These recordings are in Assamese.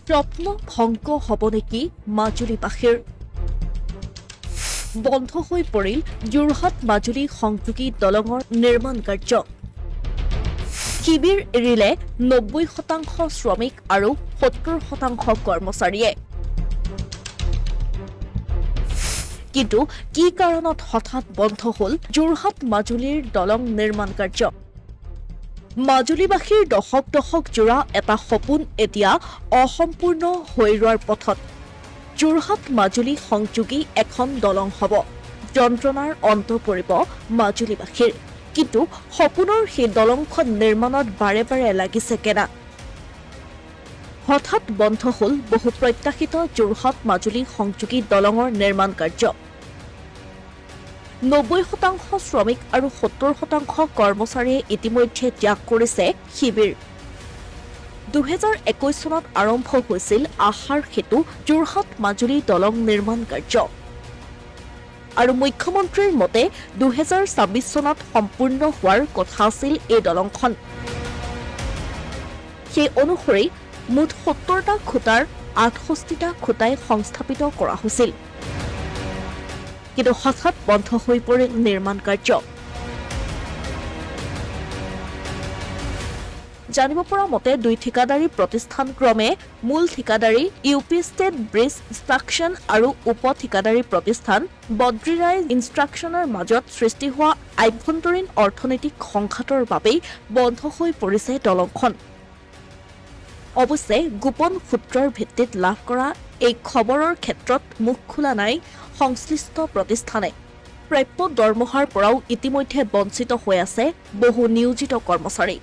স্বপ্ন ভংগ হ'ব নেকি মাজুলীবাসীৰ বন্ধ হৈ পৰিল যোৰহাট মাজুলী সংযোগী দলঙৰ নিৰ্মাণ কাৰ্য শিবিৰ এৰিলে 90% শ্ৰমিক আৰু 70% কৰ্মচাৰীয়ে কিন্তু কি কাৰণত হঠাৎ বন্ধ হ'ল যোৰহাট মাজুলীৰ দলং নিৰ্মাণ কাৰ্য মাজুলীবাসীৰ দশক জোৰা এটা সপোন এতিয়া অসম্পূৰ্ণ হৈ ৰোৱাৰ পথত যোৰহাট মাজুলী সংযোগী এখন দলং হ'ব যন্ত্ৰণাৰ অন্ত পৰিব মাজুলীবাসীৰ কিন্তু সপোনৰ সেই দলংখন নিৰ্মাণত বাৰে বাৰে লাগিছে কেনা হঠাৎ বন্ধ হ'ল বহু প্ৰত্যাশিত যোৰহাট মাজুলী সংযোগী দলঙৰ নিৰ্মাণ কাৰ্য 90% শ্ৰমিক আৰু 70% কৰ্মচাৰীয়ে ইতিমধ্যে ত্যাগ কৰিছে শিবিৰ 2021 চনত আৰম্ভ হৈছিল আহাৰ সেতু যোৰহাট মাজুলী দলং নিৰ্মাণ কাৰ্য আৰু মুখ্যমন্ত্ৰীৰ মতে 2026 চনত সম্পূৰ্ণ হোৱাৰ কথা আছিল এই দলংখন সেই অনুসৰি মুঠ 70টা খুঁটাৰ 68টা খুঁটাই সংস্থাপিত কৰা হৈছিল কিন্তু হঠাৎ বন্ধ হৈ পৰিল নিৰ্মাণ কাৰ্য জানিব পৰা মতে দুই ঠিকাদাৰী প্ৰতিষ্ঠান ক্ৰমে মূল ঠিকাদাৰী ইউপি ষ্টেট ব্ৰিজ ইনষ্ট্ৰাকচন আৰু উপ ঠিকাদাৰী প্ৰতিষ্ঠান বদ্ৰীৰাই ইনষ্ট্ৰাকচনৰ মাজত সৃষ্টি হোৱা আভ্যন্তৰীণ অৰ্থনৈতিক সংঘাতৰ বাবেই বন্ধ হৈ পৰিছে দলংখন অৱশ্যে গোপন সূত্ৰৰ ভিত্তিত লাভ কৰা এই খবৰৰ ক্ষেত্ৰত মুখ খোলা নাই সংশ্লিষ্ট প্ৰতিষ্ঠানে প্ৰাপ্য দৰমহাৰ পৰাও ইতিমধ্যে বঞ্চিত হৈ আছে বহু নিয়োজিত কৰ্মচাৰী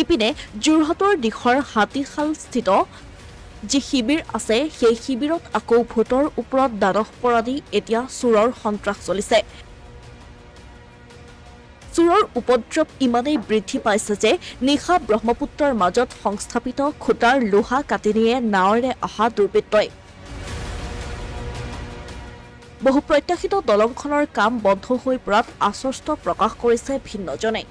ইপিনে যোৰহাটৰ দিশৰ হাতীশাল স্থিত যি শিবিৰ আছে সেই শিবিৰত আকৌ ভোটৰ ওপৰত দানহ পৰা দি এতিয়া চোৰৰ সন্ত্ৰাস চলিছে চোৰৰ উপদ্ৰৱ ইমানেই বৃদ্ধি পাইছে যে নিশা ব্ৰহ্মপুত্ৰৰ মাজত সংস্থাপিত খুটাৰ লোহা কাটি নিয়ে নাৱেৰে অহা দুৰ্বৃত্তই বহু প্ৰত্যাশিত দলংখনৰ কাম বন্ধ হৈ পৰাত আশ্বস্ত প্ৰকাশ কৰিছে ভিন্নজনে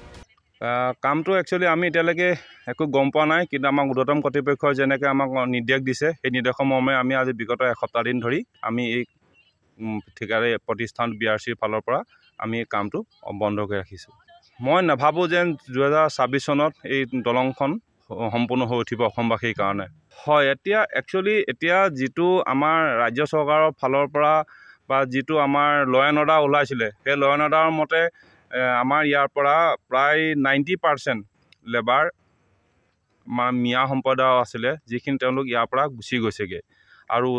কামটো একচুৱেলি আমি এতিয়ালৈকে একো গম পোৱা নাই কিন্তু আমাক ঊৰ্ধ্বতম কৰ্তৃপক্ষই যেনেকৈ আমাক নিৰ্দেশ দিছে সেই নিৰ্দেশমৰ্মে আমি আজি বিগত এসপ্তাহ দিন ধৰি আমি এই ঠিকাদাৰী প্ৰতিষ্ঠান BRCৰ ফালৰ পৰা আমি এই কামটো বন্ধ কৰি ৰাখিছোঁ মই নাভাবোঁ যেন 2026 চনত এই দলংখন সম্পূৰ্ণ হৈ উঠিব অসমবাসীৰ কাৰণে হয় এতিয়া যিটো আমাৰ ৰাজ্য চৰকাৰৰ ফালৰ পৰা বা যিটো আমাৰ ল' এণ্ড অৰ্ডাৰ ওলাইছিলে সেই ল' এণ্ড অৰ্ডাৰৰ মতে আমাৰ ইয়াৰ পৰা প্ৰায় 90% লেবাৰ আমাৰ মিয়া সম্প্ৰদায় আছিলে যিখিনি তেওঁলোক ইয়াৰ পৰা গুচি গৈছেগৈ আৰু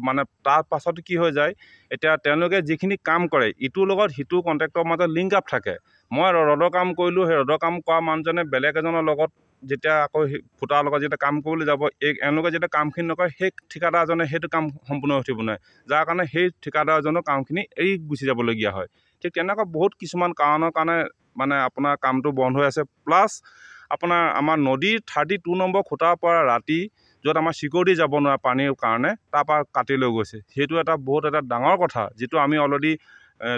মানে তাৰ পাছত কি হৈ যায় এতিয়া তেওঁলোকে যিখিনি কাম কৰে ইটোৰ লগত সিটো কণ্ট্ৰেক্টৰ মাজত লিংক আপ থাকে মই ৰডৰ কাম কৰিলোঁ সেই ৰডৰ কাম কৰা মানুহজনে বেলেগ এজনৰ লগত যেতিয়া আকৌ ফুটাৰ লগত যেতিয়া কাম কৰিবলৈ যাব এওঁলোকে যেতিয়া কামখিনি নকৰে সেই ঠিকাদাৰজনে সেইটো কাম সম্পূৰ্ণ উঠিব নোৱাৰে যাৰ কাৰণে সেই ঠিকাদাৰজনৰ কামখিনি এৰি গুচি যাবলগীয়া হয় ঠিক তেনেকুৱা বহুত কিছুমান কাৰণৰ কাৰণে মানে আপোনাৰ কামটো বন্ধ হৈ আছে প্লাছ আপোনাৰ আমাৰ নদীৰ 32 নম্বৰ খুঁটাৰ পৰা ৰাতি য'ত আমাৰ চিকিউৰিটি যাব নোৱাৰে পানীৰ কাৰণে তাৰপৰা কাটি লৈ গৈছে সেইটো এটা বহুত এটা ডাঙৰ কথা যিটো আমি অলৰেডি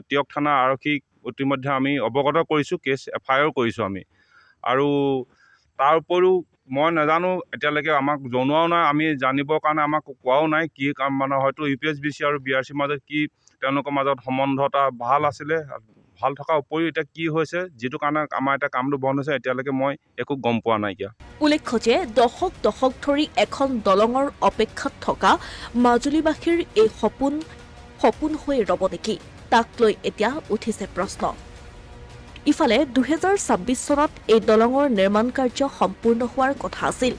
টিয়ক থানা আৰক্ষীক ইতিমধ্যে আমি অৱগত কৰিছোঁ কেছ FIR কৰিছোঁ আমি আৰু তাৰ উপৰিও মই নাজানো এতিয়ালৈকে আমাক জনোৱাও নাই আমি জানিবৰ কাৰণে আমাক কোৱাও নাই কি কাম মানে হয়তো UPSBC আৰু BRCৰ মাজত কি তেওঁলোকৰ মাজত সম্বন্ধতা ভাল আছিলে ভাল থকাৰ উপৰিও এতিয়া কি হৈছে যিটো কাৰণে আমাৰ এটা কামটো বন্ধ হৈছে এতিয়ালৈকে মই একো গম পোৱা নাইকিয়া উল্লেখ্য যে দশক ধৰি এখন দলঙৰ অপেক্ষাত থকা মাজুলীবাসীৰ এই সপোন হৈ ৰব নেকি তাক লৈ এতিয়া উঠিছে প্ৰশ্ন ইফালে 2026 চনত এই দলঙৰ নিৰ্মাণ কাৰ্য সম্পূৰ্ণ হোৱাৰ কথা আছিল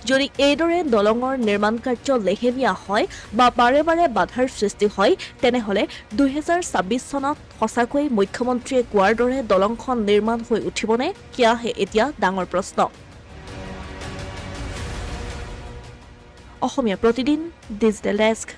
যদি এইদৰে দলঙৰ নিৰ্মাণ কাৰ্য লেহেমীয়া হয় বা বাৰে বাৰে বাধাৰ সৃষ্টি হয় তেনেহলে 2026 চনত সঁচাকৈ মুখ্যমন্ত্ৰীয়ে কোৱাৰ দৰে দলংখন নিৰ্মাণ হৈ উঠিবনে কিয়াহে এতিয়া ডাঙৰ প্ৰশ্ন অসমীয়া প্ৰতিদিন ডিজিটেল ডেস্ক